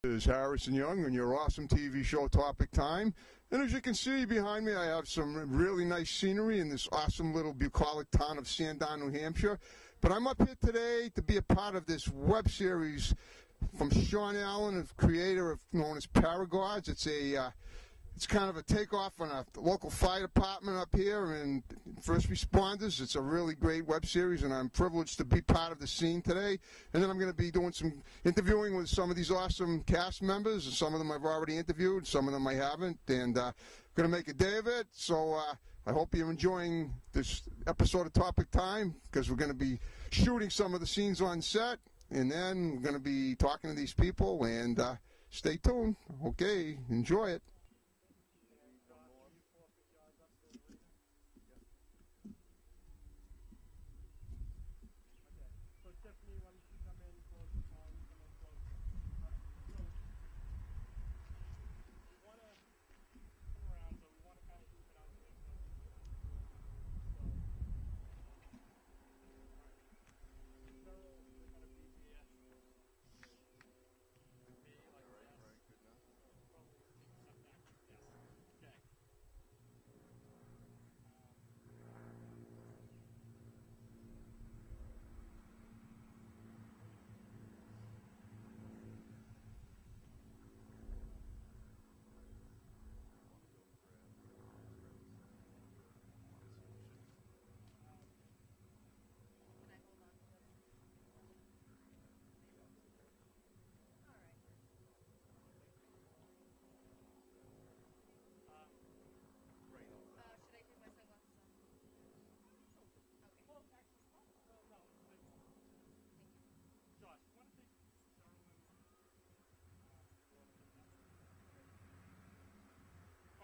Is Harrison Young on your awesome TV show Topic Time. And as you can see behind me, I have some really nice scenery in this awesome little bucolic town of Sandown, New Hampshire. But I'm up here today to be a part of this web series from Sean Allen, the creator of known as Paragods. It's kind of a takeoff on a local fire department up here and first responders. It's a really great web series, and I'm privileged to be part of the scene today. And then I'm going to be doing some interviewing with some of these awesome cast members. Some of them I've already interviewed, some of them I haven't, and going to make a day of it. So I hope you're enjoying this episode of Topic Time, because we're going to be shooting some of the scenes on set, and then we're going to be talking to these people, and stay tuned. Okay, enjoy it.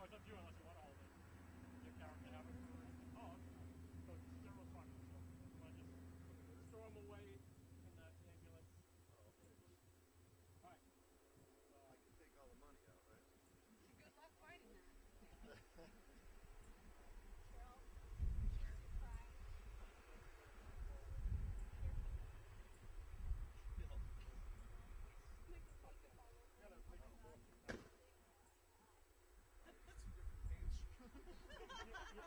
It's up to you unless you want to hold it. Your character have it. Oh, okay. So Steryl's fine. You want to just throw him away in the ambulance? Oh, okay. All right. I can take all the money out, right? Good luck finding that.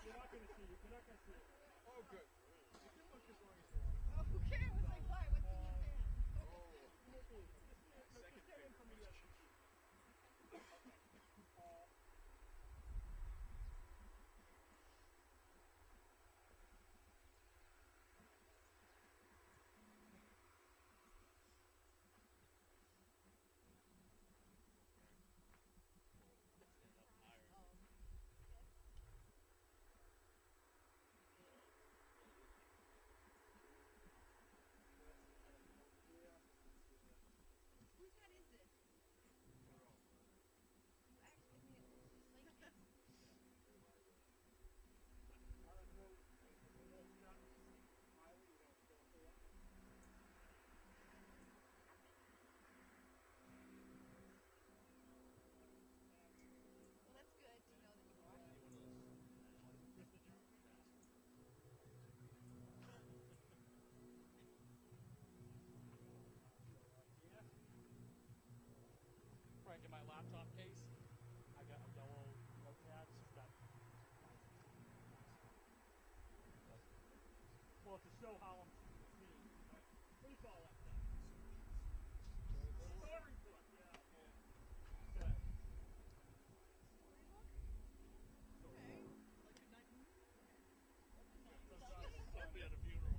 You're not going to see it. You're not going to see it. Oh, good. You can look as long as you want. Okay, I was like, why? What's in your hand? Second favorite question. Whose hat is this? You actually made it Lincoln. Well, that's good to know that you watched it. Right, in my laptop case, I got a yellow notepad. Well, to show how I'm seeing. What do you call that thing? Storybook, yeah. Good. Okay. I'll be at a funeral.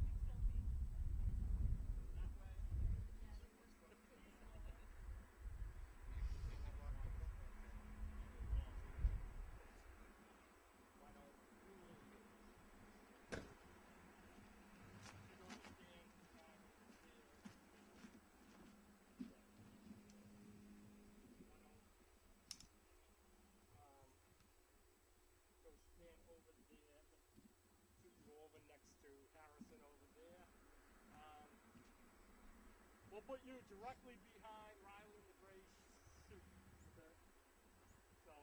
Stand over there, go over next to Harrison over there. We'll put you directly behind Riley in the gray suit. Okay. So,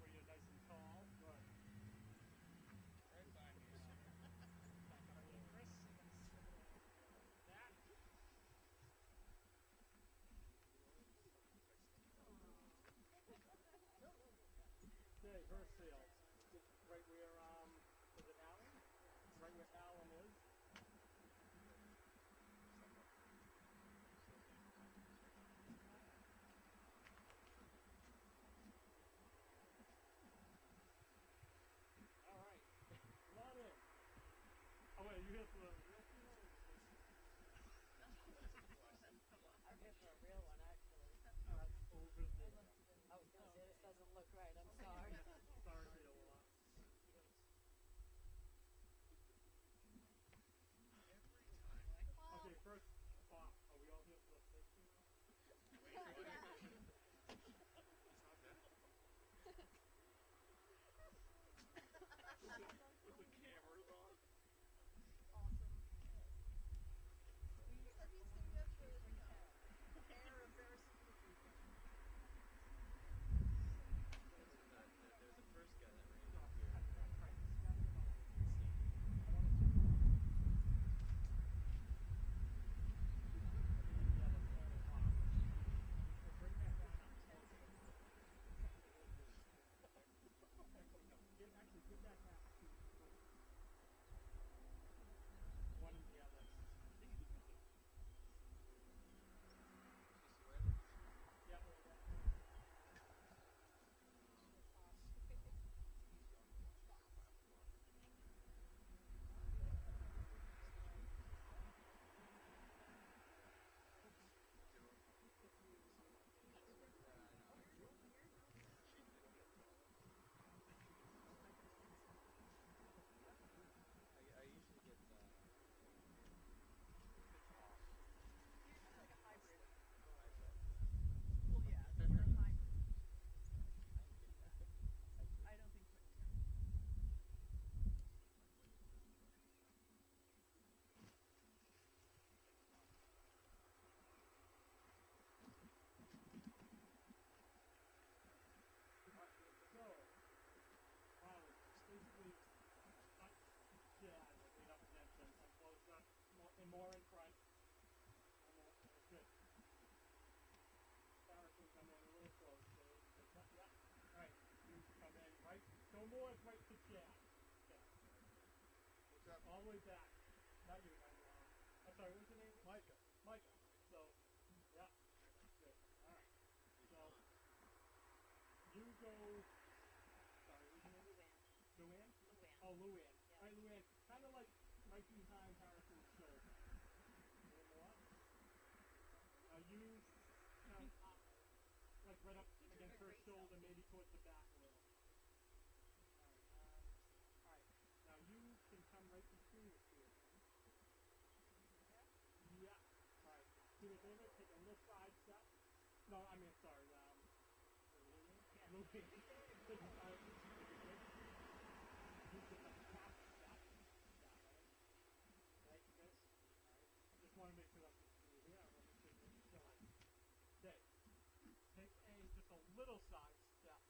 where you're nice and tall. Good. Right back here. Back up a little, Chris. That. where Alan is. All right, come on in. Oh wait, you here for the real funeral? I'm here for a real one, actually. Over there. I was gonna say this doesn't look right. I'm sorry. Sorry for your loss. Okay, first off, are we all here for the fake funeral? The camera's on. Awesome. He said he's gonna go for, you know, air embarrassing the weekend. There's a first guy that ran up here. Give that back to one of the others. Yep. I usually get You're kind of like a hybrid. iPad. Well, yeah, you're a hybrid. I don't think so. So, basically, yeah, lead up against him, and close up, and more in front. Good. Sarah can come in a little closer. Yeah. All right, you come in right. No more right to Chad. Okay. What's that? All the way back. Not you, I'm sorry, what's your name? Micah. Michael. So, yeah. Good. All right. So, you go. Sorry, what's your name? Luann? Luann. Oh, Luann. Yeah. All right, Luann. Kind of like right behind Harrison's shoulder. A little more. You kind of like right up against her shoulder, maybe towards the back a little. All right. Now you can come right between the two of them. Yeah. All right. Do a little bit. Take a little side step. No, I mean sorry. Luann. Take a side step. You get the top step. That way. Like this. All right. I just want to make sure that's here. I want to make sure you're still in. Okay. Take just a little side step.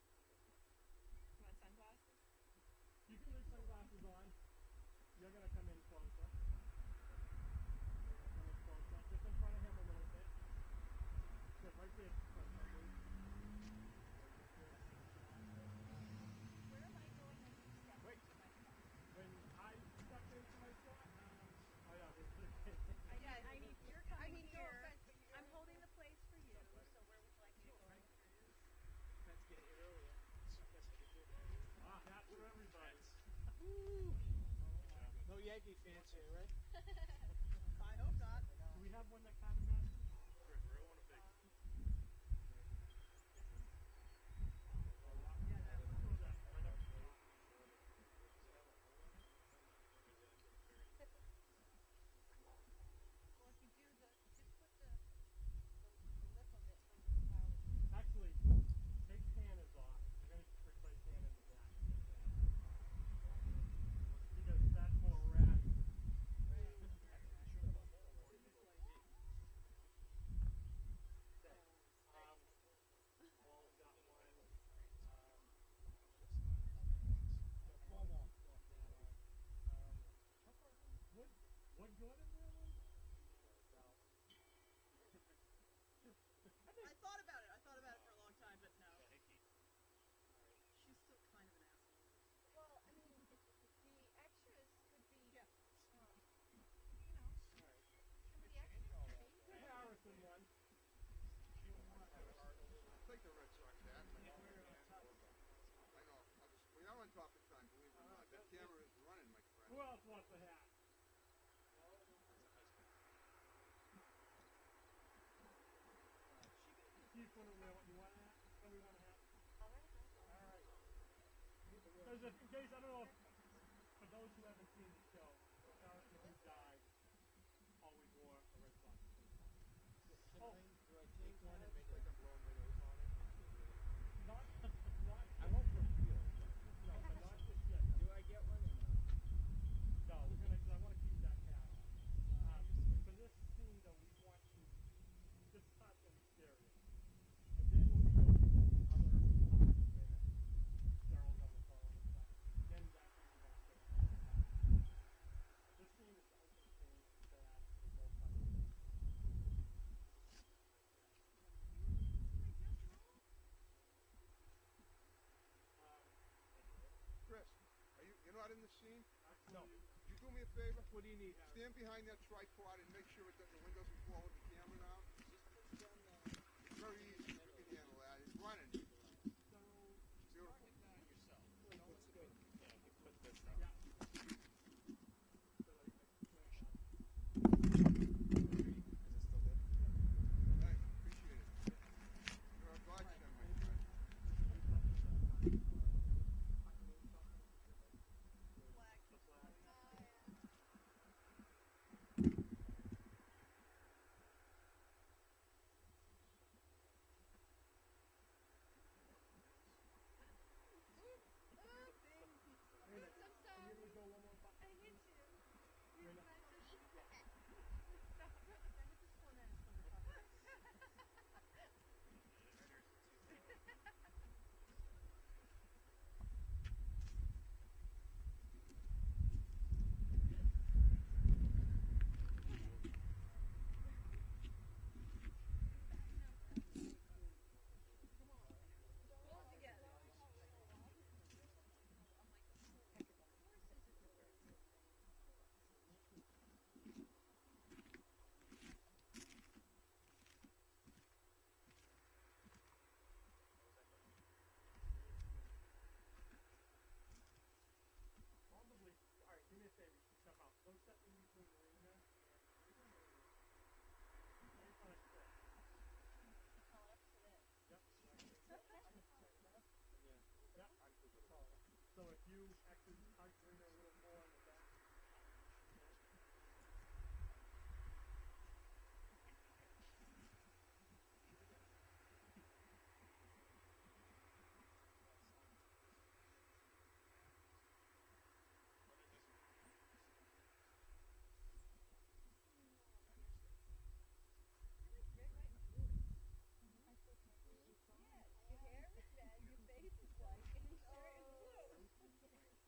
You want sunglasses? You can leave sunglasses on. You're going to come in closer. Just in front of him a little bit. Good, right there. Where am I going when you step Wait. into my spot? When I step into my shot, oh yeah, Yeah, I need. You're coming no here. offense, but you're I'm holding the place for you. So where would you like me to go? Let's get here earlier. I guess I could do that. that's for everybody. No Yankee fans here, right? I hope not. Do we have one that kind of matches? We're on a big. Well, if you do just put the lip of it under the flowers. Actually, take Hannah's off. I'm going to replace Hannah in the back. Because that's more ratty. one over there, what you want to have? What do we want to have? All right. Alright. Because in case, I don't know if, for those who haven't seen the show, Character who died always wore a Red Sox suit. Do I take one and make like a blow my nose on it? Not I won't reveal. no, but not just yet. Do I get one or no? No, we're gonna, cause I wanna keep that hat on. For this scene though, we want to, this part's gonna be serious. And then we'll be going to other parts of it. Cheryl's on the phone and stuff. Then that's when we're gonna start talking about it. This scene is the opening scene that is most popular. Chris, you're not in the scene? No. Could you do me a favor? What do you need? Stand behind that tripod and make sure the wind doesn't blow with the camera now. It's very easy. You can handle that. It's running. Beautiful. Thanks. Appreciate it. You're a godsend, my friend. I hit you. You're not Probably, alright, do me a favor, you step out. Don't step in between Marina and right in front of Chris. Yep. Yep. So if you actually hug Marina a little more in the back. Your hair is red, your face is white, and your shirt is blue.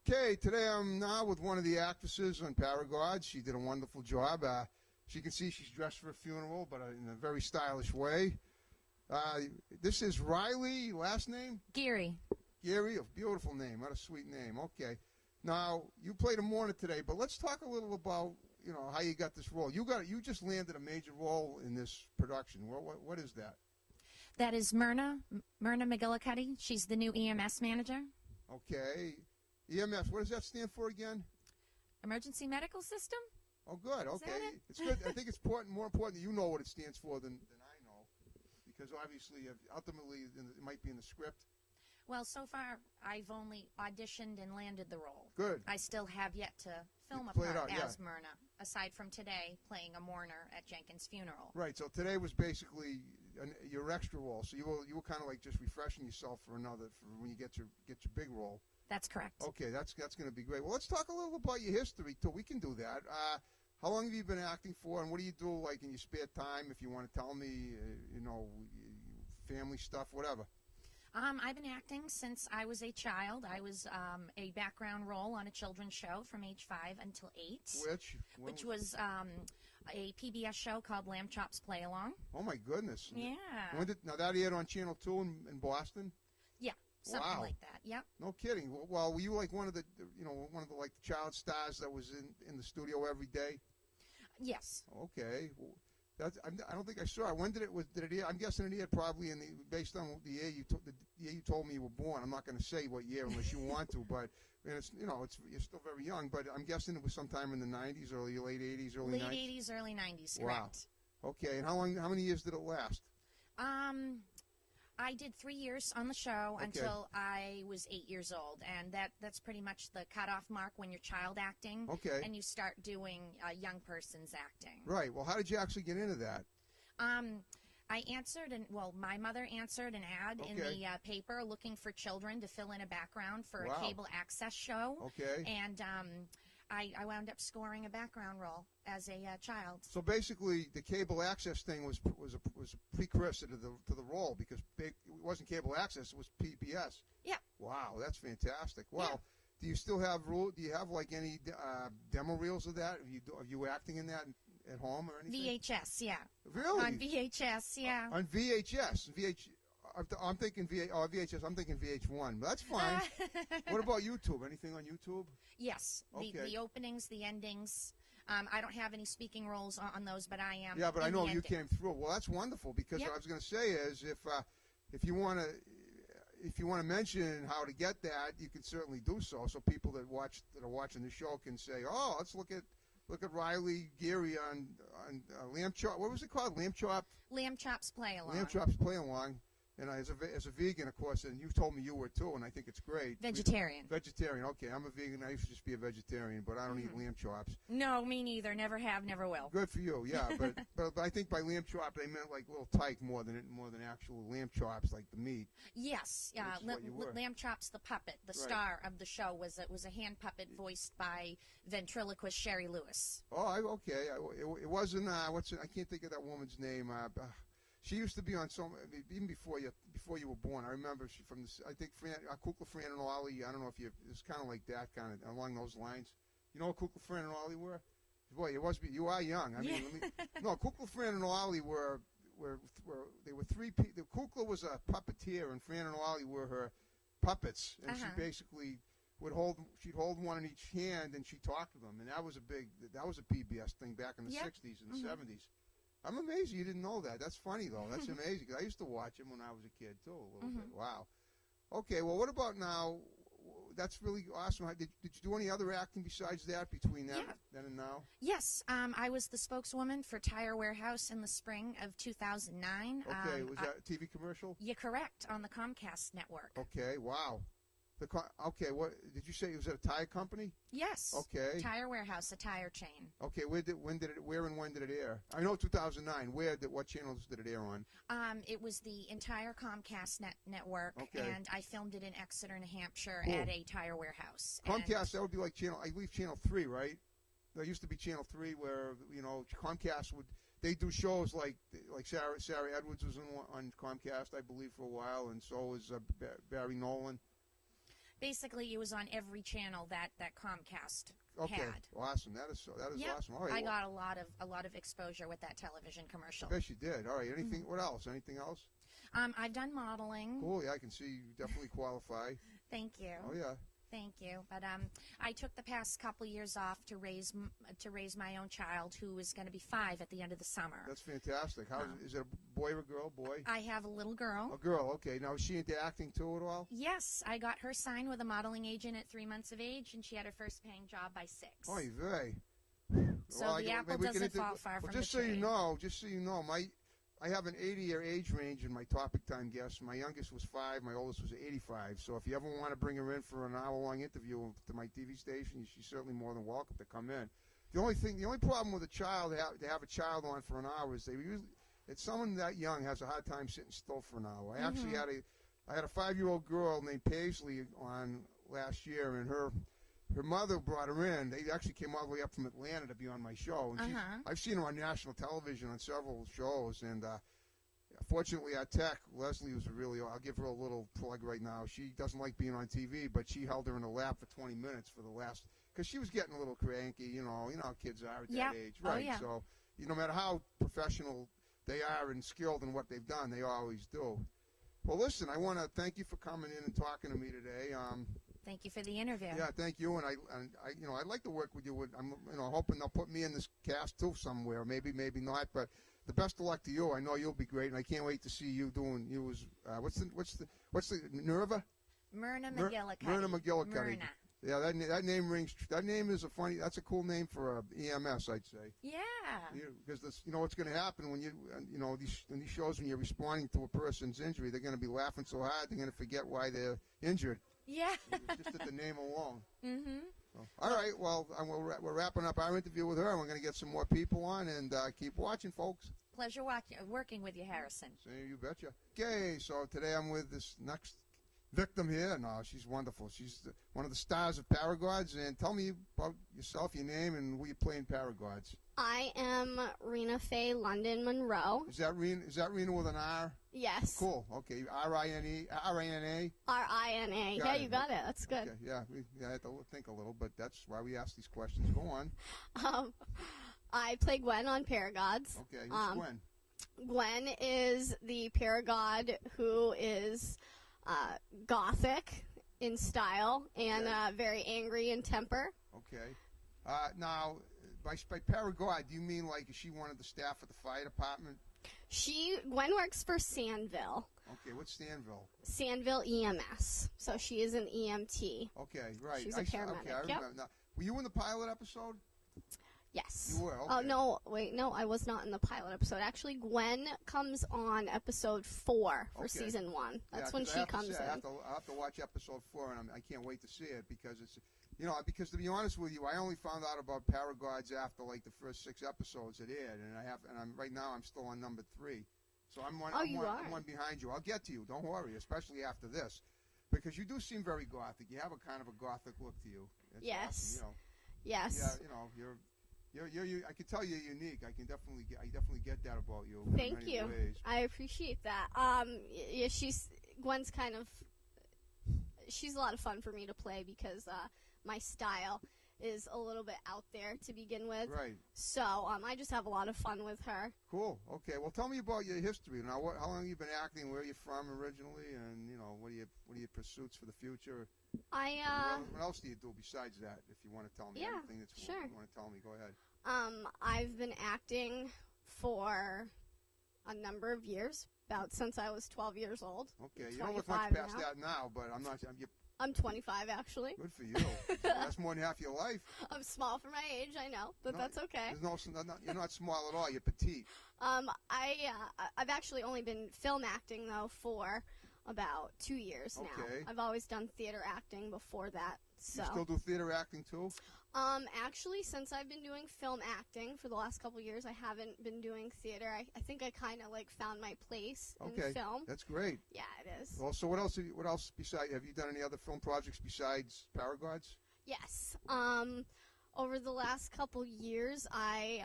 Okay, today I'm now with one of the actresses on Paragods. She did a wonderful job. As you can see, she's dressed for a funeral, but in a very stylish way. This is Riley, last name? Geary. Gary, a beautiful name. What a sweet name. Okay. Now, you played a mourner today, but let's talk a little about, how you got this role. You just landed a major role in this production. What is that? That is Myrna McGillicuddy. She's the new EMS manager. Okay. EMS, what does that stand for again? Emergency Medical System? Oh, good. Okay. that it? It's good. I think it's more important that you know what it stands for than I know, because obviously, ultimately, it might be in the script. Well, so far, I've only auditioned and landed the role. Good. I still have yet to film a Play it part out, as Myrna, aside from today playing a mourner at Jenkins' funeral. Right. So today was basically your extra role. So you were kind of like just refreshing yourself for when you get your big role. That's correct. Okay, that's going to be great. Well, let's talk a little about your history too. We can do that. How long have you been acting for, and what do you do like in your spare time? If you want to tell me, family stuff, whatever. I've been acting since I was a child. I was a background role on a children's show from age 5 until 8. Which was a PBS show called Lamb Chops Play Along. Oh my goodness! Yeah. Now that aired on Channel 2 in Boston? Yeah, something Wow. like that. Yep. No kidding. Well, were you like one of the like the child stars that was in the studio every day? Yes. Okay. Well, I don't think I saw it. When did it air? I'm guessing it aired probably based on the year you told me you were born. I'm not going to say what year unless you want to, but it's you're still very young. But I'm guessing it was sometime in the 90s, early late 80s, early 90s. Late 80s, early 90s. Wow. Correct. Okay. And how many years did it last? I did 3 years on the show Okay. until I was 8 years old, and that's pretty much the cutoff mark when you're child acting. Okay. And you start doing young person's acting. Right. Well, how did you actually get into that? I answered, my mother answered an ad in Okay. the paper looking for children to fill in a background for Wow. a cable access show. Okay. And I wound up scoring a background role as a child. So basically, the cable access thing was a precursor to the role, because it wasn't cable access; it was PBS. Yeah. Wow, that's fantastic. Well, do you still have Do you have like any demo reels of that? Are you acting in that at home or anything? VHS, yeah. Really? On VHS, yeah. On VHS, I'm thinking VHS. I'm thinking VH1. But that's fine. What about YouTube? Anything on YouTube? Yes. Okay. The openings, the endings. I don't have any speaking roles on those, but I am. Yeah, but I in know the you ending. came through. Well, that's wonderful, because Yep. what I was going to say is if you want to mention how to get that, you can certainly do so. So people that are watching the show can say, "Oh, let's look at Riley Geary on Lamb Chop. What was it called? Lamb Chop. Lamb Chops Play Along. Lamb Chops Play Along." And as a vegan, of course, and you told me you were too, and I think it's great. Vegetarian. Vegetarian. Okay, I'm a vegan. I used to just be a vegetarian, but I don't eat lamb chops. No, me neither. Never have, never will. Good for you, yeah. But I think by lamb chop they meant like little tyke more than actual lamb chops, like the meat. Yes, Which is what you were. Lamb Chops, the puppet, the Right. star of the show, was a hand puppet voiced by ventriloquist Sherry Lewis. Oh, okay. It wasn't. I can't think of that woman's name. She used to be on even before you were born. I remember she from this. I think Kukla, Fran, and Ollie. I don't know if it's kind of like that, kind of along those lines. You know what Kukla, Fran, and Ollie were? Boy, you are young. I mean, no, Kukla, Fran, and Ollie were they were three people. The Kukla was a puppeteer, and Fran and Ollie were her puppets, and she basically she'd hold one in each hand, and she talked to them, and that was a PBS thing back in the 60s and 70s. I'm amazed you didn't know that. That's funny, though. That's amazing, 'cause I used to watch him when I was a kid, too, a little bit. Wow. Okay, well, what about now? That's really awesome. Did you do any other acting besides that between then and now? Yes, I was the spokeswoman for Tire Warehouse in the spring of 2009. Okay, was that a TV commercial? You're correct, on the Comcast network. Okay, wow. Okay, what did you say? Was it a tire company? Yes. Okay. Tire Warehouse, a tire chain. Okay, where and when did it air? I know 2009. What channels did it air on? It was the entire Comcast network, Okay. and I filmed it in Exeter, New Hampshire, Cool. at a Tire Warehouse. Comcast, that would be like I believe Channel 3, right? There used to be Channel 3 where, Comcast they do shows like Sarah Edwards was on Comcast, I believe, for a while, and so was Barry Nolan. basically it was on every channel that Comcast Okay, had. awesome. That is Yep. awesome. All right, I got a lot of exposure with that television commercial. I bet you did. All right, anything? What else? Anything else? I've done modeling. Cool. Yeah, I can see you definitely qualify. Thank you. Oh yeah. Thank you. But I took the past couple years off to raise my own child, who is going to be 5 at the end of the summer. That's fantastic. How is it? A boy or a girl? Boy. I have a little girl. A girl. Okay. Now is she into acting too at all? Yes, I got her signed with a modeling agent at 3 months of age, and she had her first paying job by 6. Oh, you very. So Well, the apple doesn't fall far from the just so tree. just so you know, I have an 80-year age range in my topic time guests. My youngest was 5. My oldest was 85. So if you ever want to bring her in for an hour-long interview to my TV station, she's certainly more than welcome to come in. The only problem with a child, to have a child on for an hour is it's someone that young has a hard time sitting still for an hour. I actually had a 5-year-old girl named Paisley on last year, and her mother brought her in. They actually came all the way up from Atlanta to be on my show. And I've seen her on national television on several shows. And fortunately, our tech, Leslie, was I'll give her a little plug right now. She doesn't like being on TV, but she held her in her lap for 20 minutes for the last, because she was getting a little cranky. You know how kids are at that age. Right. Oh, yeah. So no matter how professional they are and skilled in what they've done, they always do. Well, listen, I want to thank you for coming in and talking to me today. Thank you for the interview. Yeah, thank you. And I I'd like to work with you. I'm, hoping they'll put me in this cast too somewhere. Maybe not. But the best of luck to you. I know you'll be great, and I can't wait to see you doing. You as what's the Nerva? Myrna McGillicuddy. Myrna McGillicuddy. Myrna. Yeah, that name rings. That name is that's a cool name for EMS, I'd say. Yeah. Because what's going to happen when these shows, when you're responding to a person's injury, they're going to be laughing so hard they're going to forget why they're injured. Yeah. Just at the name alone. Mm-hmm. So, all right. Well, we're wrapping up our interview with her, and we're going to get some more people on, and keep watching, folks. Pleasure working with you, Harrison. See, you betcha. Okay, so today I'm with this next victim here. No, she's wonderful. She's one of the stars of Paragods. And tell me about yourself, your name, and who you play in Paragods. I am Rena Faye London Monroe. Is that Rena with an R? Yes. Cool. Okay. R-I-N-A? R-I-N-A. Yeah, you got it. That's good. Okay. Yeah, I had to think a little, but that's why we ask these questions. Go on. I play Gwen on Paragods. Okay. Who's Gwen? Gwen is the Paragod who is gothic in style and very angry in temper. Okay. Now, by Paragod, do you mean like is she one of the staff at the fire department? Gwen works for Sandville. Okay, what's Sandville? Sandville EMS. So she is an EMT. Okay, right. She's a paramedic. Okay, I remember. Now, were you in the pilot episode? Yes. You were. Okay. Oh no! Wait, no, I was not in the pilot episode. Actually, Gwen comes on episode 4 for season 1. That's when she comes in. I have to watch episode 4, and I can't wait to see it because it's. Because to be honest with you, I only found out about Paragods after like the first 6 episodes it aired, and I'm right now I'm still on number 3, so I'm one behind you. I'll get to you. Don't worry, especially after this, because you do seem very gothic. You have a kind of a gothic look to you. It's yes. awesome, Yes. Yeah, you're. I can tell you're unique. I definitely get that about you. Thank you. Ways. I appreciate that. Yeah, Gwen's kind of. She's a lot of fun for me to play because my style is a little bit out there to begin with. Right. So I just have a lot of fun with her. Cool. Okay. Well, tell me about your history. Now, how long have you been acting? Where are you from originally? And what are your pursuits for the future? What else do you do besides that? If you want to tell me anything that's sure. you want to tell me, go ahead. I've been acting for a number of years, about since I was 12 years old. Okay, you don't look much past that now, but I'm not. I'm 25 actually. Good for you. That's more than half your life. I'm small for my age, I know, but that's okay. You're not small at all. You're petite. I've actually only been film acting though for about 2 years now. Okay. I've always done theater acting before that. So. You still do theater acting too? Actually, since I've been doing film acting for the last couple years, I haven't been doing theater. I think I kind of like found my place in film. That's great. Yeah, it is. Well, so what else besides? Have you done any other film projects besides Paragods? Yes. Over the last couple years, I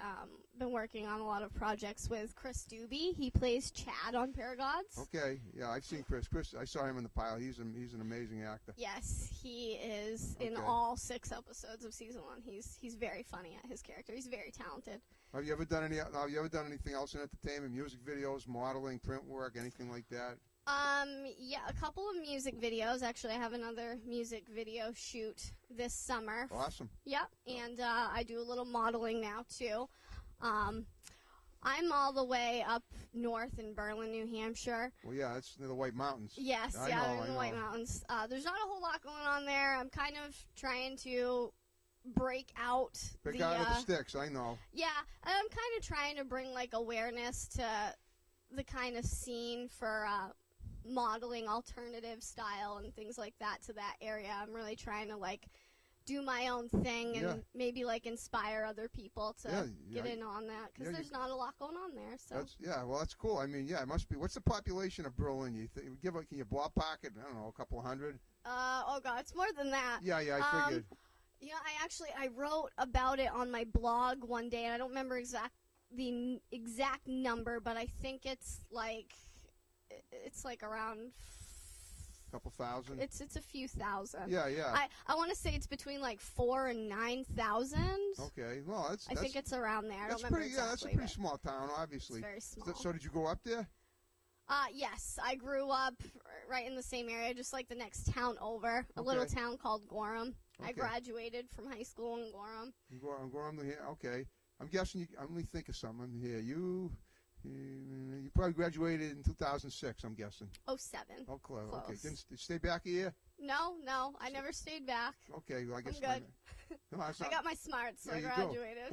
been working on a lot of projects with Chris Doobie. He plays Chad on Paragods. Okay, yeah, I've seen Chris. I saw him in the pilot. He's an amazing actor. Yes, he is in all 6 episodes of season 1. He's very funny at his character. He's very talented. Have you ever done anything else in entertainment? Music videos, modeling, print work, anything like that? Yeah, a couple of music videos. Actually, I have another music video shoot this summer. Awesome. Yep, and I do a little modeling now too. I'm all the way up north in Berlin, New Hampshire. Well, yeah, that's near the White Mountains. Yes, I yeah, know, in I the know. White Mountains. There's not a whole lot going on there. I'm kind of trying to break out Big out of the sticks, I know. Yeah, and I'm kind of trying to bring like awareness to the kind of scene for modeling alternative style and things like that to that area. I'm really trying to like do my own thing and maybe like inspire other people to get in on that because there's not a lot going on there. So that's cool. I mean, it must be. What's the population of Berlin? Can you ballpark it? I don't know, a couple hundred. Oh god, it's more than that. Yeah, I figured. Yeah, I wrote about it on my blog one day, and I don't remember the exact number, but I think it's like around Couple thousand. It's a few thousand. Yeah. I want to say it's between like 4,000 and 9,000. Okay, well I think it's around there. I don't that's remember pretty. exactly, That's a pretty small town, obviously. It's very small. So did you go up there? Yes, I grew up right in the same area, just like the next town over, a little town called Gorham. Okay. I graduated from high school in Gorham. Gorham, okay. I'm guessing let me think of something here. You probably graduated in 2006, I'm guessing. 07. Oh, close. Close. Okay. Did you stay back a year? No, I never stayed back. Okay, well, I guess I'm good. No, that's I not, got my smarts, so I you do. graduated.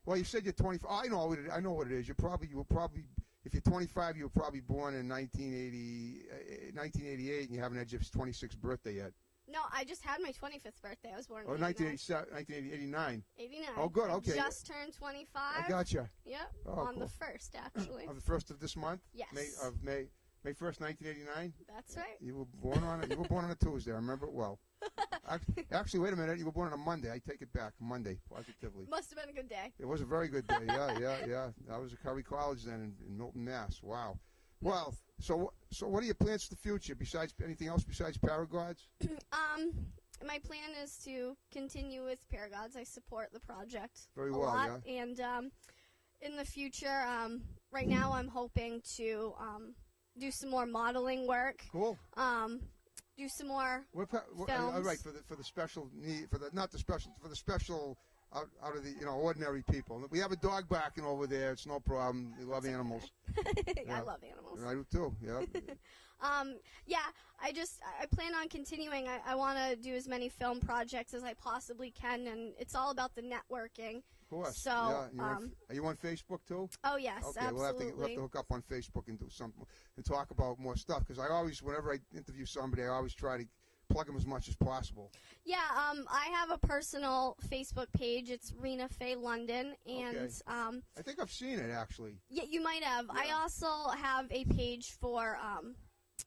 Well, you said you're 25. I know what it is. You were probably, if you're 25, you were probably born in 1988, and you haven't had your 26th birthday yet. No, I just had my 25th birthday. I was born in 1989. 89. Oh, good, okay. I just turned 25. I gotcha. Yep, Oh, on cool. the 1st, actually. Of the 1st of this month? Yes. May 1st, 1989? That's right. You were born on a Tuesday. I remember it well. Actually, wait a minute. You were born on a Monday. I take it back. Monday, positively. Must have been a good day. It was a very good day. Yeah. I was at Curry College then in Milton, Mass. Wow. Well, so what are your plans for the future? Besides anything else besides Paragods? My plan is to continue with Paragods. I support the project Very a well, lot. Yeah. And in the future, right now I'm hoping to do some more modeling work. Cool. Do some more films. All right, for the special need, for the special out of the ordinary people. We have a dog barking over there. It's no problem. We love animals. I love animals. I do too. Yeah. I plan on continuing. I want to do as many film projects as I possibly can, and it's all about the networking. Of course. So, are you on Facebook too? Oh yes, okay, absolutely. we'll have to hook up on Facebook and do something and talk about more stuff. Because whenever I interview somebody, I always try to plug them as much as possible. Yeah, I have a personal Facebook page. It's Rena Faye London, and I think I've seen it actually. Yeah, you might have. Yeah. I also have a page for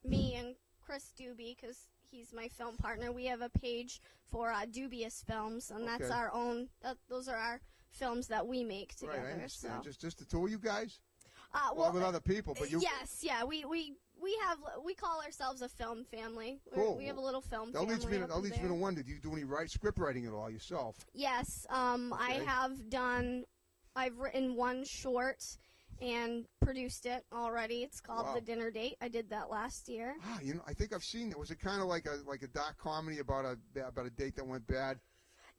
me and Chris Doobie, because he's my film partner. We have a page for Dubious Films, and that's our own. Those are our films that we make together. Right, I understand. So. Just the two of you guys? Well, with other people, but you. Yes, yeah. We call ourselves a film family. Cool. We have a little film that family. That leads me to wonder: do you do any script writing at all yourself? Yes, I have done. I've written one short and produced it already. It's called The Dinner Date. I did that last year. I think I've seen it. Was it kind of like a dark comedy about a date that went bad?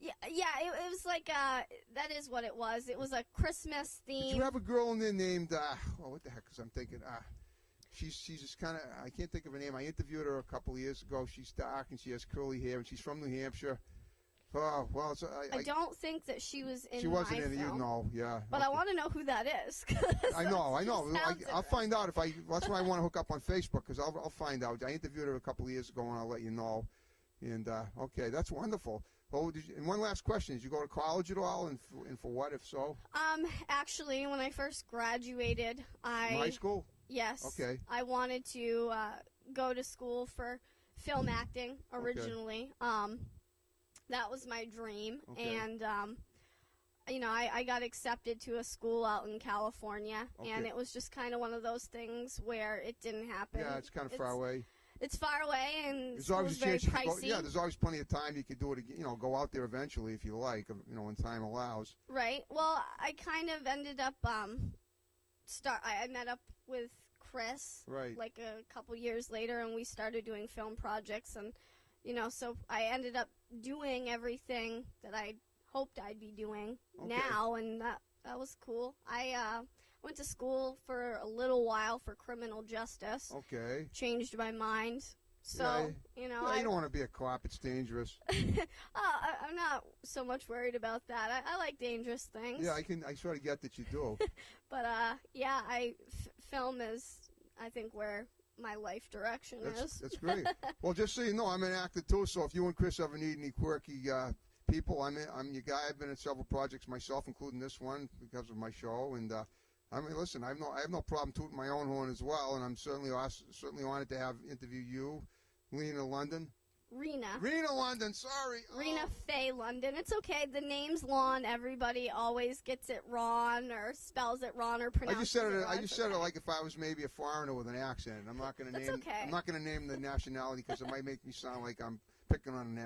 Yeah, it was like that is what it was. It was a Christmas theme. Did you have a girl in there named what the heck? Because I'm thinking she's just kind of, I can't think of her name. I interviewed her a couple of years ago. She's dark and she has curly hair and she's from New Hampshire. Oh well, I don't think that she was in. She wasn't my in it. film. Yeah. But I want to know who that is. I know. I'll find out that's why I want to hook up on Facebook, because I'll find out. I interviewed her a couple of years ago, and I'll let you know. And okay, that's wonderful. Well, and one last question: did you go to college at all, and for what, if so? Actually, when I first graduated, high school. Yes. Okay. I wanted to go to school for film acting originally. That was my dream, and I got accepted to a school out in California, Okay. and it was just kind of one of those things where it didn't happen. Yeah, it's kind of far away. It's far away, and There's school's always a very chance you can go. pricey. Yeah, there's always plenty of time you could do it again. Go out there eventually if you like. When time allows. Right. Well, I kind of ended up I met up with Chris Right. like a couple years later, and we started doing film projects, and so I ended up doing everything that I hoped I'd be doing Okay. now, and that was cool. I went to school for a little while for criminal justice. Okay. Changed my mind. So, Yeah, you don't want to be a cop. It's dangerous. I'm not so much worried about that. I like dangerous things. Yeah, I sort of get that you do. But, yeah, film is, I think, where my life direction is. That's great. Well, just so you know, I'm an actor, too, so if you and Chris ever need any quirky people, I'm your guy. I've been in several projects myself, including this one, because of my show, and listen, I have no problem tooting my own horn as well, and I'm certainly honored to have interview you, Lena London. Rena London, sorry. Rena Faye London. It's okay. The name's Lon. Everybody always gets it wrong or spells it wrong or pronounces it wrong. I just said it like if I was maybe a foreigner with an accent. I'm not going to name. okay. I'm not going to name the nationality because it might make me sound like I'm picking on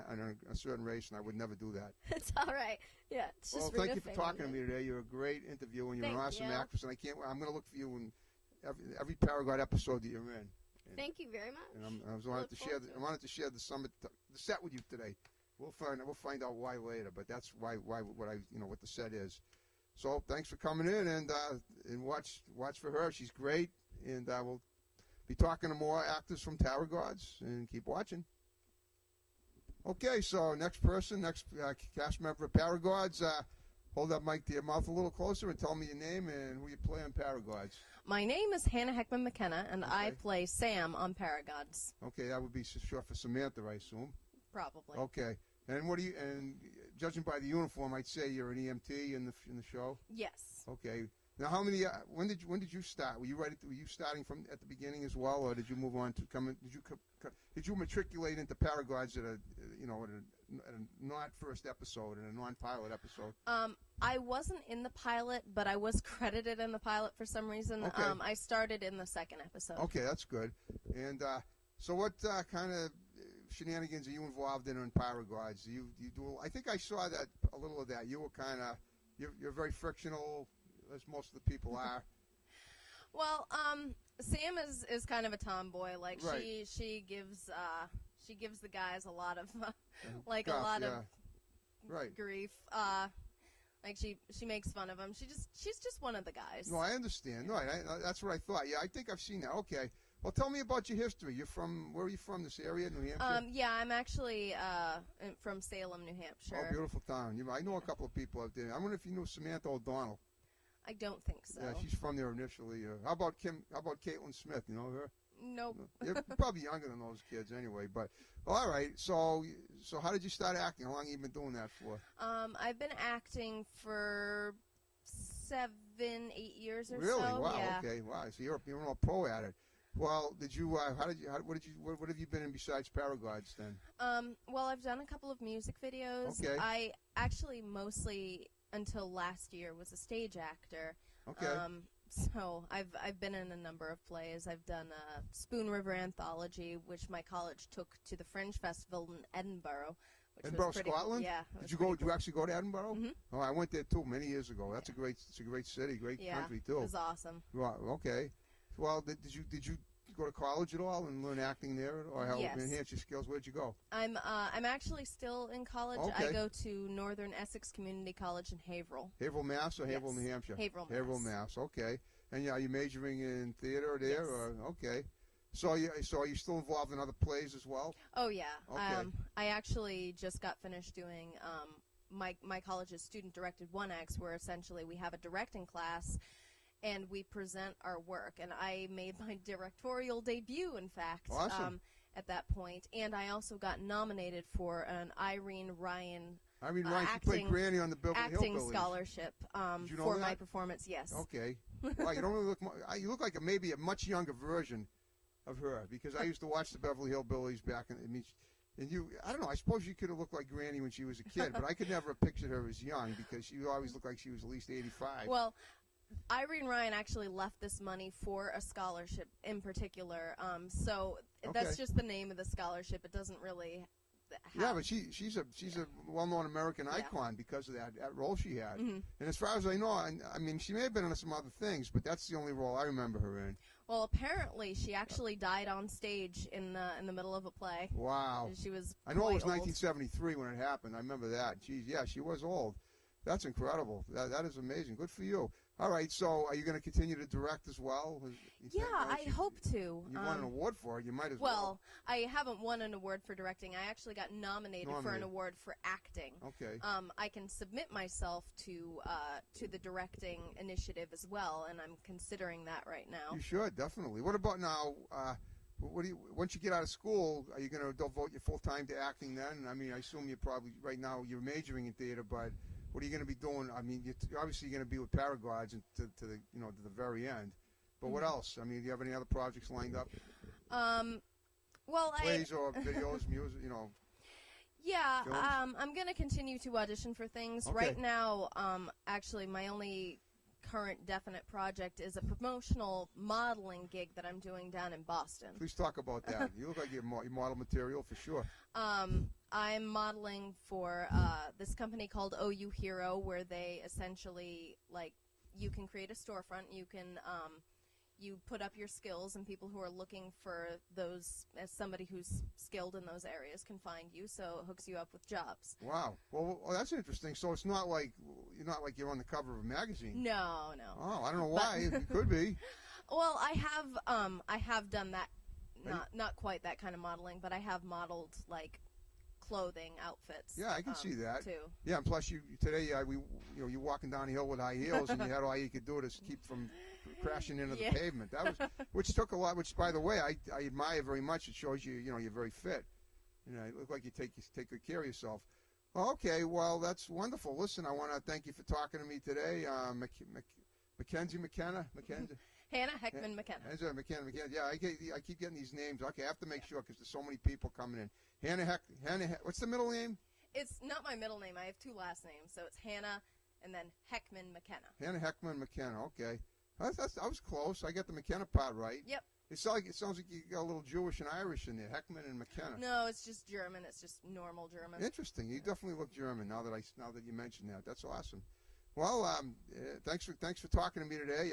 a certain race, and I would never do that. It's all right. Yeah, it's just Well, Rena thank you for Faye talking London. to me today. You're a great interview, and you're an Thank awesome you. actress. And I'm going to look for you in every Paragod episode that you're in. Thank you very much. And I wanted to share the set with you today. We'll find out why later, but that's what the set is. So thanks for coming in and watch for her. She's great, and we'll be talking to more actors from Paragods, and keep watching. Okay, so next cast member of Paragods. Hold that mic to your mouth a little closer and tell me your name and who you play on Paragods. My name is Hannah Heckman McKenna, and Okay. I play Sam on Paragods. Okay, that would be short for Samantha, I assume. Probably. Okay, and judging by the uniform, I'd say you're an EMT in the show. Yes. Okay. Now, how many? When did you start? Were you starting from at the beginning as well, or did you move on to come in? Did you matriculate into Paragods at a not first episode, in a non-pilot episode? I wasn't in the pilot, but I was credited in the pilot for some reason. Okay. I started in the second episode. Okay, that's good. And so, what kind of shenanigans are you involved in Paragods? Do you do? I think I saw that a little of that. You were kind of you're very frictional, as most of the people are. Well, Sam is kind of a tomboy. Like Right. she gives the guys a lot of Right. grief. Like she makes fun of him. She's just one of the guys. No, I understand. No, that's what I thought. Yeah, I think I've seen that. Okay. Well, tell me about your history. Where are you from? This area, New Hampshire? Yeah, I'm actually from Salem, New Hampshire. Oh, beautiful town. I know a couple of people out there. I wonder if you knew Samantha O'Donnell. I don't think so. Yeah, she's from there initially. How about Caitlin Smith? You know her? Nope. You're probably younger than those kids anyway. But all right. So how did you start acting? How long have you been doing that for? I've been acting for 7-8 years or Really? so. Wow. Yeah. Okay. Wow. So you're a pro at it. Well, what have you been in besides Paragods then? Well, I've done a couple of music videos. Okay. I actually mostly until last year was a stage actor. Okay. So I've been in a number of plays. I've done a Spoon River Anthology, which my college took to the Fringe Festival in Edinburgh. Which Edinburgh, was pretty, Scotland? Yeah. Did you go? Did you actually go to Edinburgh? Mhm. Oh, I went there too many years ago. It's a great city, great country too. It was awesome. Well, okay. Well, did you go to college at all and learn acting there, or how Yes. enhance your skills? Where'd you go? I'm actually still in college. Okay. I go to Northern Essex Community College in Haverhill. Haverhill, Mass, or Haverhill, Yes. New Hampshire? Haverhill, Haverhill, Mass. Mass. Okay. And are you majoring in theater there? Yes. Or, okay. So are you still involved in other plays as well? Oh yeah. Okay. I actually just got finished doing my college's student-directed one-acts, where essentially we have a directing class and we present our work. And I made my directorial debut, in fact, Awesome. at that point. And I also got nominated for an Irene Ryan She played Granny on the Beverly acting Hillbillies. scholarship Did you know for that? my performance. Yes. Okay. Well, you don't really look. You look like maybe a much younger version of her, because I used to watch the Beverly Hillbillies back in. And I don't know, I suppose you could have looked like Granny when she was a kid, but I could never have pictured her as young because she always looked like she was at least 85. Well, Irene Ryan actually left this money for a scholarship in particular. So that's just the name of the scholarship. It doesn't really Yeah, but she's a well-known American icon because of that role she had. And as far as I know, I mean, she may have been in some other things, but that's the only role I remember her in. Well, apparently she actually died on stage in the middle of a play. Wow. She was I know it was old. 1973 when it happened. I remember that. She was old. That's incredible. That is amazing. Good for you. All right, so are you going to continue to direct as well? I hope to. You won an award for it. You might as well. Well, I haven't won an award for directing. I actually got nominated for an award for acting. Okay. I can submit myself to the directing initiative as well, and I'm considering that right now. You should, definitely. What about now? Once you get out of school, are you going to devote your full time to acting then? I mean, I assume you probably right now you're majoring in theater, but what are you going to be doing? I mean, you're obviously going to be with Paragods to the very end. But what else? I mean, do you have any other projects lined up? Well, plays or videos, music, Yeah, films? I'm going to continue to audition for things. Okay. Right now, actually, my only current definite project is a promotional modeling gig that I'm doing down in Boston. Please talk about that. You look like you're model material for sure. I'm modeling for this company called OU Hero, where they essentially, like, you can create a storefront, you can you put up your skills, and people who are looking for those, as somebody who's skilled in those areas, can find you, so it hooks you up with jobs. Wow. Well, that's interesting. So it's not like you're on the cover of a magazine. No. Oh, I don't know why. It could be. Well, I have done that, not quite that kind of modeling, but I have modeled, like, clothing outfits. Yeah, I can see that. Too. Yeah, and plus today you're walking down the hill with high heels, and you had all you could do to keep from crashing into the pavement. That was which took a lot. Which, by the way, I admire very much. It shows you're very fit. You look like you take good care of yourself. Okay, well that's wonderful. Listen, I want to thank you for talking to me today, Mackenzie McKenna. Hannah Heckman McKenna. McKenna. Yeah, I keep getting these names. Okay, I have to make sure because there's so many people coming in. Hannah. What's the middle name? It's not my middle name. I have two last names, so it's Hannah and then Heckman McKenna. Hannah Heckman McKenna. Okay, I was close. I got the McKenna part right. Yep. It sounds like you got a little Jewish and Irish in there. Heckman and McKenna. No, it's just German. It's just normal German. Interesting. You definitely look German now that you mentioned that. That's awesome. Well, thanks for talking to me today.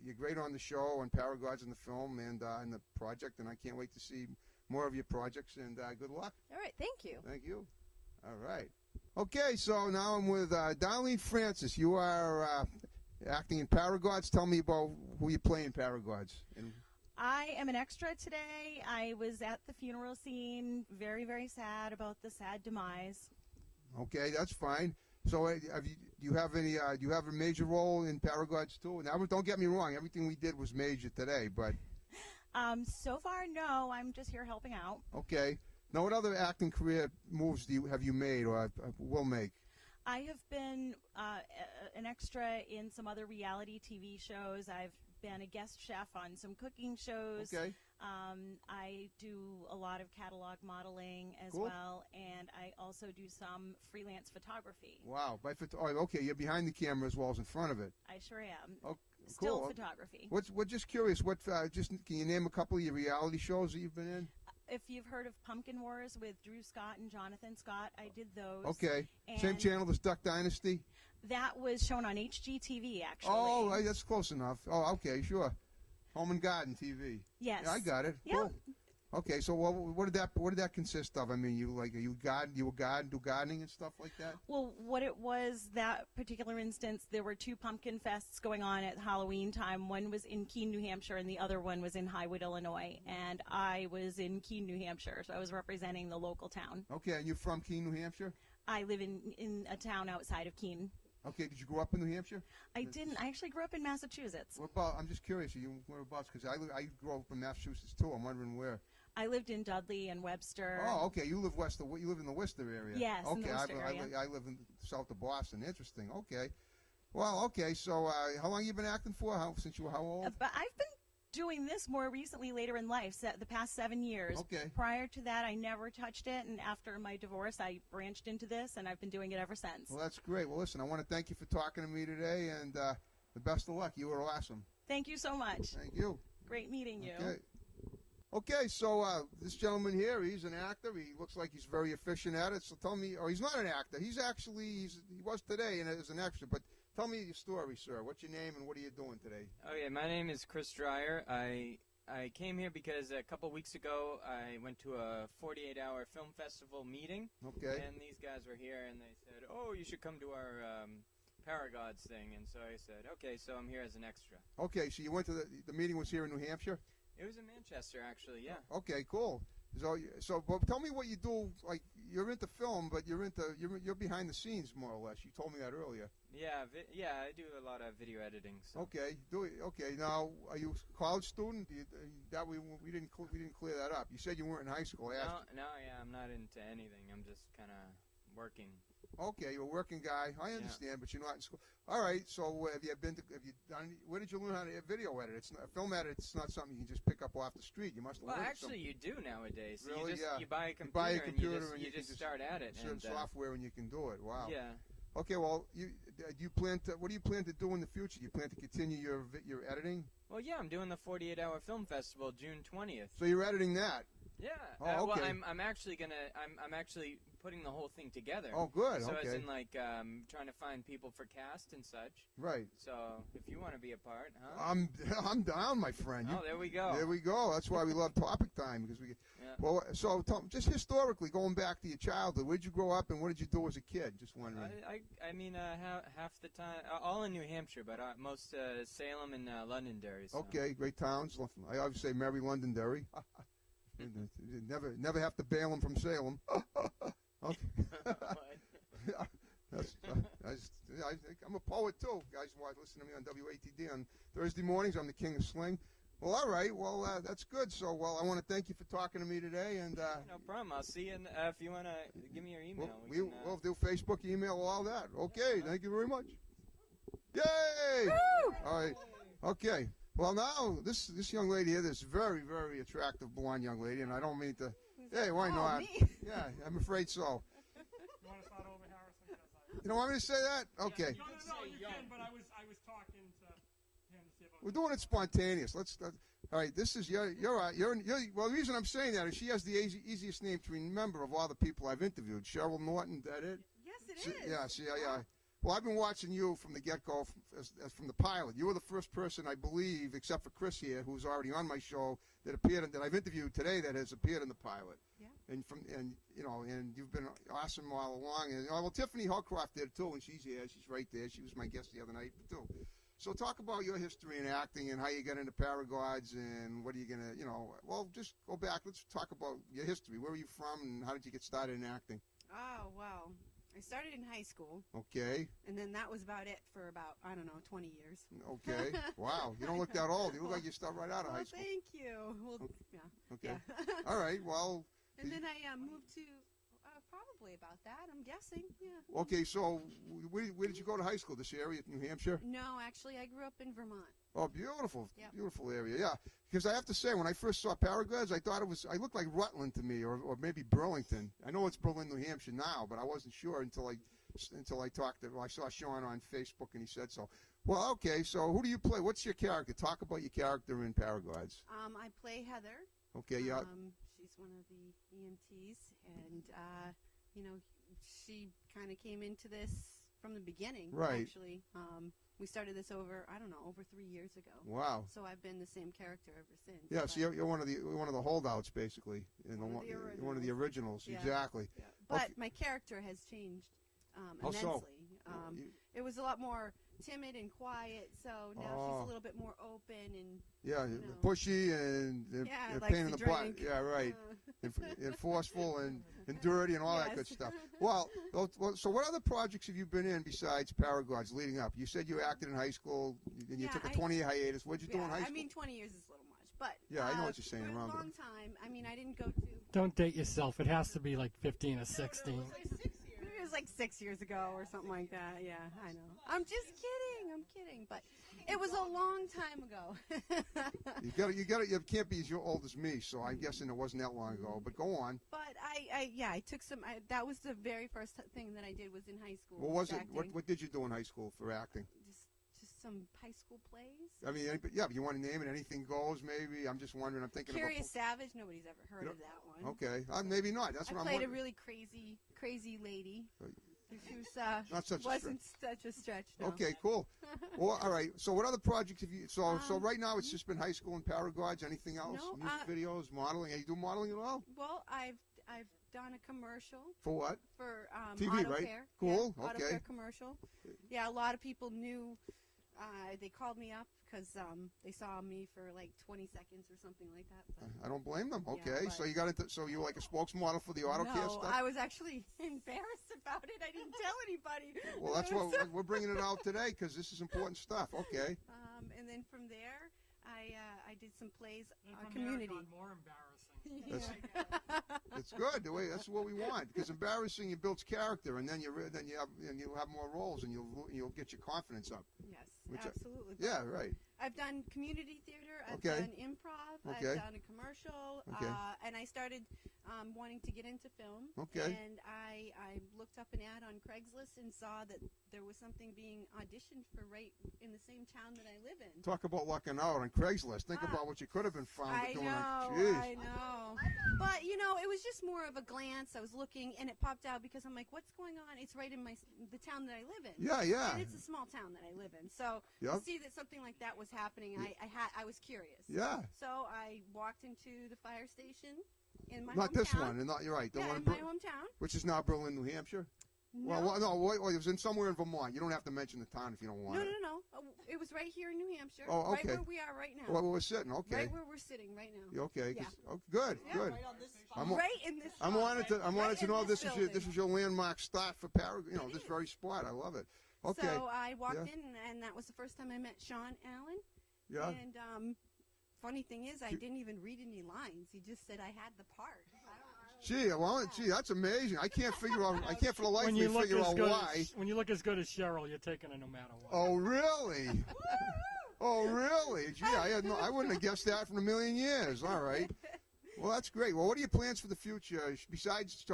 You're great on the show, on Paragods and the film, and in the project, and I can't wait to see more of your projects, and good luck. All right, thank you. Thank you. All right. Okay, so now I'm with Darlene Francis. You are acting in Paragods. Tell me about who you play in Paragods. I am an extra today. I was at the funeral scene, very, very sad about the sad demise. Okay, that's fine. So, do you have a major role in Paragods too? Now, don't get me wrong. Everything we did was major today, but so far, no. I'm just here helping out. Okay. Now, what other acting career moves have you made or will make? I have been an extra in some other reality TV shows. I've been a guest chef on some cooking shows. Okay. I do a lot of catalog modeling as Cool. well, and I also do some freelance photography. Wow. Okay, you're behind the camera as well as in front of it. I sure am. Oh, Still cool. photography. Just curious, can you name a couple of your reality shows that you've been in? If you've heard of Pumpkin Wars with Drew Scott and Jonathan Scott, I did those. Okay. And Same channel as Duck Dynasty? that was shown on HGTV, actually. Oh, that's close enough. Oh, okay, sure. Home and Garden TV. Yes. Yeah, I got it. Yep. Cool. Okay, so what did that consist of? I mean, you do gardening and stuff like that? Well, what it was, that particular instance, there were two pumpkin fests going on at Halloween time. One was in Keene, New Hampshire, and the other one was in Highwood, Illinois. And I was in Keene, New Hampshire, so I was representing the local town. Okay, and you're from Keene, New Hampshire? I live in a town outside of Keene. Okay, did you grow up in New Hampshire? I didn't. I actually grew up in Massachusetts. What about? I'm just curious. Whereabouts? Because I grew up in Massachusetts too. I'm wondering where. I lived in Dudley and Webster. Oh, okay. You live You live in the Worcester area. Yes, okay. in the Worcester area. I live in south of Boston. Interesting. Okay. Well, okay. So, how long have you been acting for? Since you were how old? But I've been doing this more recently later in life, the past 7 years. Okay. Prior to that, I never touched it, and after my divorce, I branched into this, and I've been doing it ever since. Well, that's great. Well, listen, I want to thank you for talking to me today, and the best of luck. You were awesome. Thank you so much. Thank you. Great meeting you. Okay. Okay, so this gentleman here, he's an actor. He looks like he's very efficient at it. So tell me, or he's not an actor. He was today and as an extra. But tell me your story, sir. What's your name and what are you doing today? Okay, my name is Chris Dreyer. I came here because a couple weeks ago I went to a 48-hour film festival meeting. Okay. And these guys were here and they said, "Oh, you should come to our Paragods thing." And so I said, "Okay, so I'm here as an extra." Okay, so you went to the meeting was here in New Hampshire? It was in Manchester, actually. Yeah. Okay, cool. So, but tell me what you do. Like, you're into film, but you're behind the scenes more or less. You told me that earlier. Yeah, I do a lot of video editing. So. Okay, okay. Now, are you a college student? We didn't clear that up. You said you weren't in high school. No, yeah, I'm not into anything. I'm just kind of working. Okay, you're a working guy. I understand, but you're not in school. All right. So, have you done? Where did you learn how to video edit? It's not, film edit. It's not something you can just pick up off the street. You must. Well, actually, you do nowadays. Really? You buy a computer, and you just start at it. Certain software, and you can do it. Wow. Yeah. Okay. Well, what do you plan to do in the future? Do you plan to continue your editing? Well, yeah, I'm doing the 48-hour film festival June 20th. So you're editing that? Yeah. Oh, okay. Well, I'm actually putting the whole thing together. Oh, good. So okay. as in like trying to find people for cast and such. Right. So if you want to be a part, huh? I'm down, my friend. Oh, there we go. There we go. That's why we love Topic Time because we. Yeah. Well, so just historically, going back to your childhood, where'd you grow up and what did you do as a kid? Just wondering. I mean, half the time, all in New Hampshire, but most Salem and Londonderry. So. Okay, great towns. I always say Merry Londonderry. Never have to bail them from Salem. I'm a poet too. Guys, listen to me on WATD on Thursday mornings. I'm the king of sling. Well, all right. Well, that's good. So, I want to thank you for talking to me today. And no problem. I'll see you. If you want to give me your email, we'll do Facebook, email, all that. Okay. Thank you very much. Yay! Woo! All right. Okay. Well, now this young lady here, this very, very attractive blonde young lady, and I don't mean to. Hey, why not? Me? Yeah, I'm afraid so. You want to start over, Harrison? You don't want me to say that? Okay. No, you can. But I was talking to him to see if We're doing it spontaneous. Let's. All right. This is you're well. The reason I'm saying that is she has the easiest name to remember of all the people I've interviewed. Cheryl Norton. That it? Yes, it is. Yeah. See, yeah. Well, I've been watching you from the get-go, from the pilot. You were the first person, I believe, except for Chris here, who's already on my show, that I've interviewed today that has appeared in the pilot. Yeah. And you've been awesome all along. And well, Tiffany Hullcroft did too, and she's here. She's right there. She was my guest the other night too. So talk about your history in acting and how you got into Paragods and what are you gonna, well, just go back. Let's talk about your history. Where are you from and how did you get started in acting? Oh, well, I started in high school. Okay. And then that was about it for about, 20 years. Okay. Wow. You don't look that old. You look like you start right out of high school. Thank you. Well, okay. Yeah. Okay. Yeah. All right. Well. And then I moved to probably about that, I'm guessing. Yeah. Okay. So where did you go to high school? This area, New Hampshire? No, actually, I grew up in Vermont. Oh, beautiful. Yep. Beautiful area. Yeah. Because I have to say, when I first saw Paragods, I thought I looked like Rutland to me, or maybe Burlington. I know it's Berlin, New Hampshire now, but I wasn't sure until I talked to. Well, I saw Sean on Facebook, and he said so. Well, okay. So who do you play? What's your character? Talk about your character in Paragods. I play Heather. Okay. Yeah. She's one of the EMTs, and she kind of came into this from the beginning. Right. Actually, we started this over 3 years ago. Wow. So I've been the same character ever since. Yeah. So you're one of the holdouts, basically. One of the originals. Yeah. Exactly. Yeah. But okay. my character has changed How immensely. so? It was a lot more timid and quiet, so now she's a little bit more open and pushy and likes pain in to the butt. drink. Yeah, right. and forceful and dirty and all that good stuff. Well, so what other projects have you been in besides Paragods leading up? You said you acted in high school and you took a 20-year hiatus. What did you do in high school? I mean, 20 years is a little much, but yeah, I know what you're saying. for Around a long time. I mean, I didn't go to. Don't date yourself. It has to be like 15 or 16. It was like 6 years ago or something like that. Yeah, I know. I'm just kidding. I'm kidding. but it was a long time ago. You can't be as old as me, so I'm guessing it wasn't that long ago. But go on. But I took some. That was the very first thing that I did was in high school. What was it? Acting. What did you do in high school for acting? Just some high school plays. I mean, yeah. But you want to name it? Anything goes, maybe. I'm just wondering. I'm thinking Curious Savage. Nobody's ever heard of that one. Okay, maybe not. That's what I'm played wondering. a really crazy lady. She was, not such wasn't such a stretch. No. Okay, cool. Well, all right. So, what other projects have you? So right now it's just been high school and Paragods. Anything else? No, music videos, modeling. Are you do modeling at all? Well, I've done a commercial. For what? For TV, auto right? care. Cool. Yeah, okay. Auto care commercial. Yeah, a lot of people knew. They called me up because they saw me for like 20 seconds or something like that. But, I don't blame them. Okay, yeah, so you got into. So you were like a spokesmodel for the auto care no, stuff. I was actually embarrassed about it. I didn't tell anybody. Well, that's why we're bringing it out today because this is important stuff. Okay. And then from there, I did some plays on And Community. more embarrassing. It's good. That's what we want because embarrassing it builds character, and then you have more roles, and you'll get your confidence up. Yes, absolutely. Yeah, right. I've done community theater. I've Okay. done improv. Okay. I've done a commercial. Okay. And I started wanting to get into film. Okay. And I looked up an ad on Craigslist and saw that there was something being auditioned for right in the same town that I live in. Talk about lucking out on Craigslist. Think about what you could have been found doing. I know. But, it was just more of a glance. I was looking, and it popped out because I'm like, what's going on? It's right in the town that I live in. Yeah. And it's a small town that I live in. So to see that something like that was happening, I was curious. Yeah. So I walked into the fire station in my Not hometown. this one, and you're right. In my hometown. Which is now Berlin, New Hampshire. No. Well, it was in somewhere in Vermont. You don't have to mention the town if you don't want it. No. It was right here in New Hampshire. Oh, okay. Right where we are right now. Well, we're sitting. Okay. Right where we're sitting right now. You okay? Yeah. Good. Yeah, Good. right on this spot. Right in this spot. I wanted to know this this is your landmark start for Paragods. This very spot. I love it. Okay. So I walked in, and that was the first time I met Sean Allen. Yeah. And funny thing is, I didn't even read any lines. He just said I had the part. Gee, that's amazing. I can't for the life of me figure out why. When you look as good as Cheryl, you're taking it no matter what. Oh, really? Oh, really? Gee, I wouldn't have guessed that for a million years. All right. Well, that's great. Well, what are your plans for the future? Besides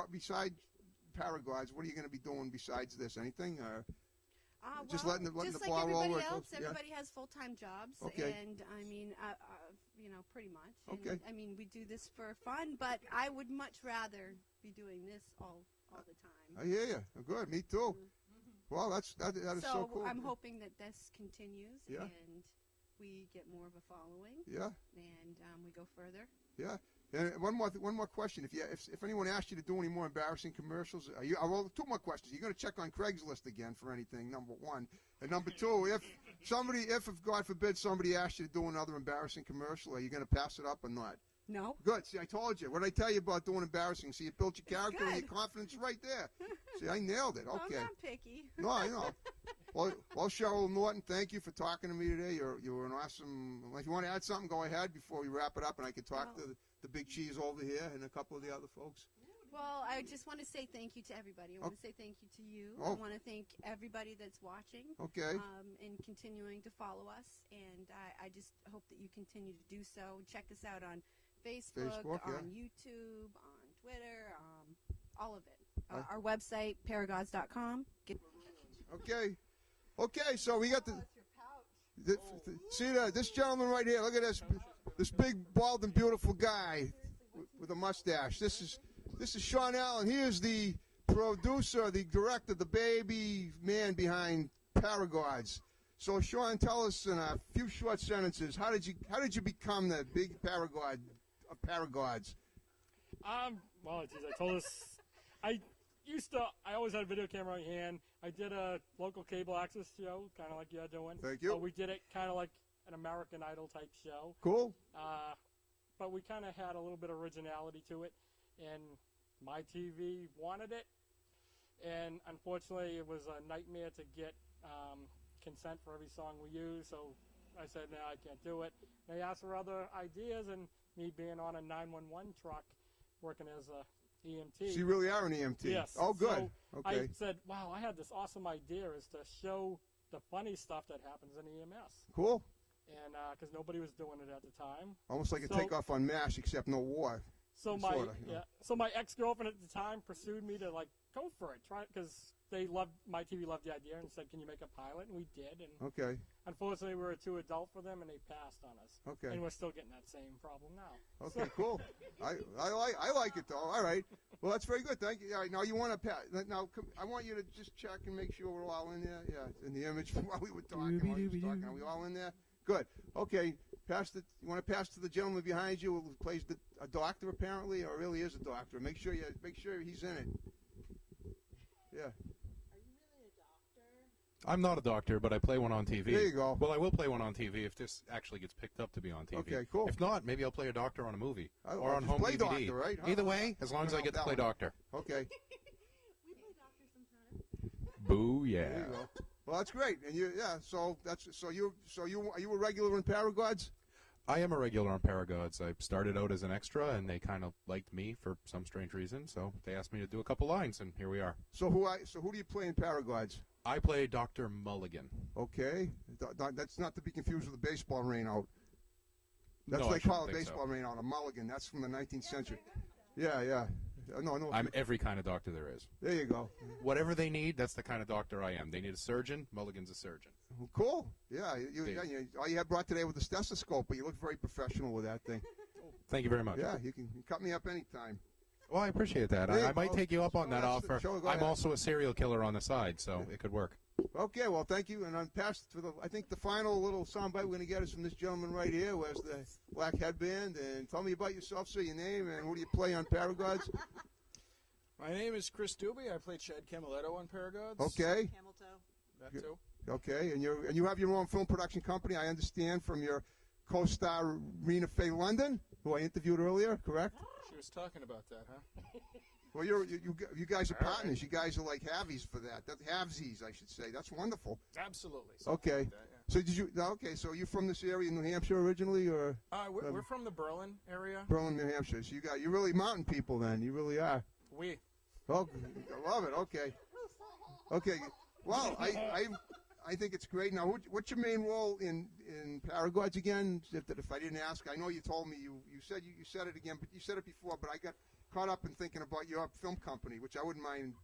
Paragods, what are you going to be doing besides this? Anything? Just letting the ball roll. Everybody has full-time jobs. Okay. And, I mean, pretty much. Okay. And, I mean, we do this for fun, but I would much rather be doing this all the time. I hear you. Good. Me too. Well, that is so cool. I'm hoping that this continues Yeah. and we get more of a following. Yeah. And we go further. Yeah. And one more question. If anyone asked you to do any more embarrassing commercials, well, two more questions. You're going to check on Craigslist again for anything, number one. And number two, if God forbid somebody asked you to do another embarrassing commercial, are you going to pass it up or not? No. Good. See, I told you. What did I tell you about doing embarrassing? See, you built your character and your confidence right there. See, I nailed it. Okay. I'm not picky. No, I know. Well, Cheryl Norton, thank you for talking to me today. You were an awesome. If you want to add something, go ahead before we wrap it up, and I can talk to the big cheese over here and a couple of the other folks. Well, I just want to say thank you to everybody. I want to say thank you to you. I want to thank everybody that's watching. Okay. And continuing to follow us. And I just hope that you continue to do so. Check us out on Facebook, on YouTube, on Twitter, all of it. Our website, paragods.com. Okay, so we got see this gentleman right here. Look at this big, bald, and beautiful guy with a mustache. This is Sean Allen. He is the producer, the director, the baby man behind Paragods. So, Sean, tell us in a few short sentences, how did you become the big Paragod of Paragods? Well, geez, I told us I always had a video camera in hand. I did a local cable access show, kind of like you're doing. Thank you. We did it kind of like an American Idol type show. Cool. But we kind of had a little bit of originality to it, and my TV wanted it, and unfortunately it was a nightmare to get consent for every song we use, so I said, no, I can't do it. And I asked for other ideas, and me being on a 911 truck, working as a EMT. So you really are an EMT? Yes. Oh, good. So okay. I said, wow, I had this awesome idea is to show the funny stuff that happens in EMS. Cool. And because nobody was doing it at the time. Almost like a takeoff on MASH, except no war. So my ex-girlfriend at the time pursued me to like go for it, try, because my TV loved the idea and said, "Can you make a pilot?" And we did. And okay. Unfortunately, we were too adult for them, and they passed on us. Okay. And we're still getting that same problem now. Okay, cool. I like it though. All right. Well, that's very good. Thank you. All right, now you want to now I want you to just check and make sure we're all in there. Yeah, in the image while we were talking. Are we all in there? Good. Okay. You want to pass to the gentleman behind you who plays a doctor apparently, or really is a doctor. Make sure he's in it. Yeah. I'm not a doctor, but I play one on TV. There you go. Well, I will play one on TV if this actually gets picked up to be on TV. Okay, cool. If not, maybe I'll play a doctor on a movie or on just home play DVD. Doctor, right? Either way, as long as I get to play doctor. Okay. We play doctor sometimes. Boo, yeah. There you go. Well, that's great. And are you a regular in Paragods? I am a regular on Paragods. I started out as an extra, and they kind of liked me for some strange reason, so they asked me to do a couple lines, and here we are. So who do you play in Paragods? I play Dr. Mulligan. Okay. That's not to be confused with a baseball rainout. That's No, what they call a think baseball so. rainout, a mulligan. That's from the 19th century. Yeah. No. I'm every kind of doctor there is. There you go. Whatever they need, that's the kind of doctor I am. They need a surgeon, Mulligan's a surgeon. Cool. Yeah. All you had brought today was the stethoscope, but you look very professional with that thing. Thank you very much. Yeah, you can cut me up anytime. Well, I appreciate that. I might take you up on that offer. I'm also a serial killer on the side, so it could work. Okay, well, thank you. And I'm passed to I think the final little soundbite we're going to get is from this gentleman right here who has the black headband. And tell me about yourself, sir, your name, and who do you play on Paragods? My name is Chris Doobie. I play Chad Camiletto on Paragods. Okay. That too. Okay, and you have your own film production company, I understand, from your co-star Rena Faye London, who I interviewed earlier, correct? She was talking about that, huh? Well, you guys are partners. Right. You guys are like halvies for that. Halvesies, I should say. That's wonderful. Absolutely. Okay. Like that, yeah. So so you're from this area in New Hampshire originally, or? We're from the Berlin area. Berlin, New Hampshire. So you're really mountain people then. You really are. We. Oh, I love it. Okay. Okay. Well, I think it's great. Now, what's your main role in Paragods again? If I didn't ask, I know you told me you said it again, but you said it before. But I got caught up in thinking about your film company, which I wouldn't mind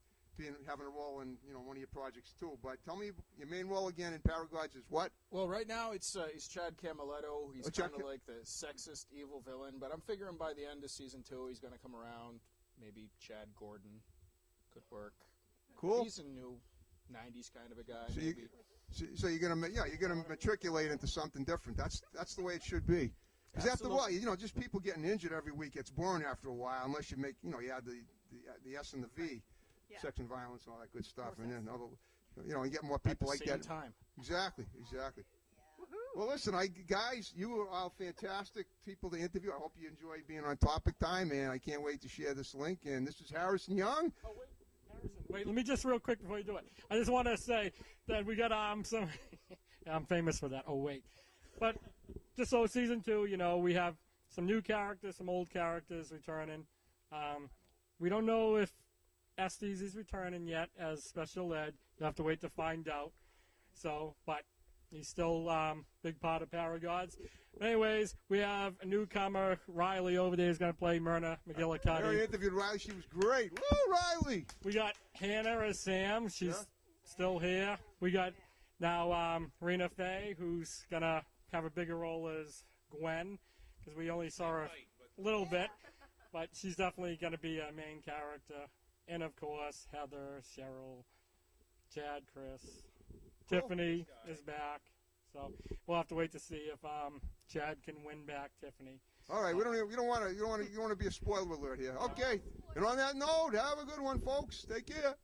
having a role in one of your projects too. But tell me your main role again in Paragods is what? Well, right now it's Chad Camiletto. He's kind of like the sexist evil villain, but I'm figuring by the end of season 2 he's going to come around. Maybe Chad Gordon could work. Cool. He's a new 90s kind of a guy. So you're gonna matriculate into something different. That's the way it should be. Because after a while, just people getting injured every week gets boring after a while, unless you make you add the S and the V, sex and violence and all that good stuff, and then you get more people like that. At the same time. Exactly. Well, listen, guys, you are all fantastic people to interview. I hope you enjoyed being on Topic Time, and I can't wait to share this link. And this is Harrison Young. Oh, wait. Wait, let me just real quick before you do it. I just want to say that we got some. Yeah, I'm famous for that. Oh wait, but just so season 2, we have some new characters, some old characters returning. We don't know if Estes is returning yet as special ed. You have to wait to find out. So, but he's still big part of Paragods. Anyways, we have a newcomer, Riley, over there. Is going to play Myrna McGillicuddy. I interviewed Riley. She was great. Woo, Riley! We got Hannah as Sam. She's still here. We got now Rena Faye, who's going to have a bigger role as Gwen, because we only saw her a little bit. But she's definitely going to be a main character. And, of course, Heather, Cheryl, Chad, Chris. Tiffany is back. So we'll have to wait to see if Chad can win back Tiffany. All right, you don't want to be a spoiler alert here. Okay, and on that note, have a good one, folks. Take care.